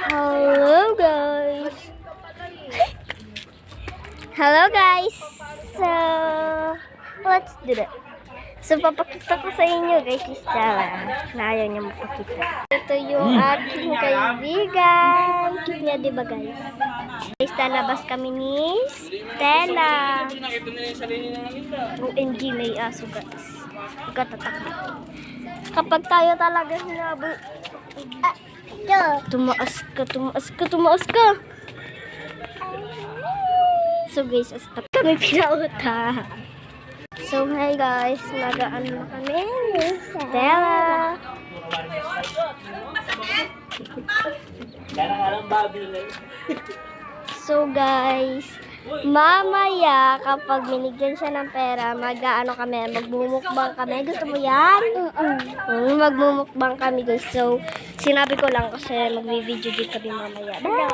Hello guys. Hello guys. So, let's do that. So, papakita ko sa inyo guys si Stella na ayaw niya mapakita. Ito yung aking kaibigan. Cute niya diba guys? Guys, lalabas kami ni Stella. OMG, may aso guys. Magkatatakot. Kapag tayo talaga hinabol, tumaas ka. So guys, stop kami pinauta. So hey guys, nagaan na kami ni Stella. So guys, mamaya kapag binigyan siya ng pera, magmumukbang kami. Gusto mo yan? Magmumukbang kami guys. So, sinabi ko lang kasi magbi-video din kami mamaya. Bye!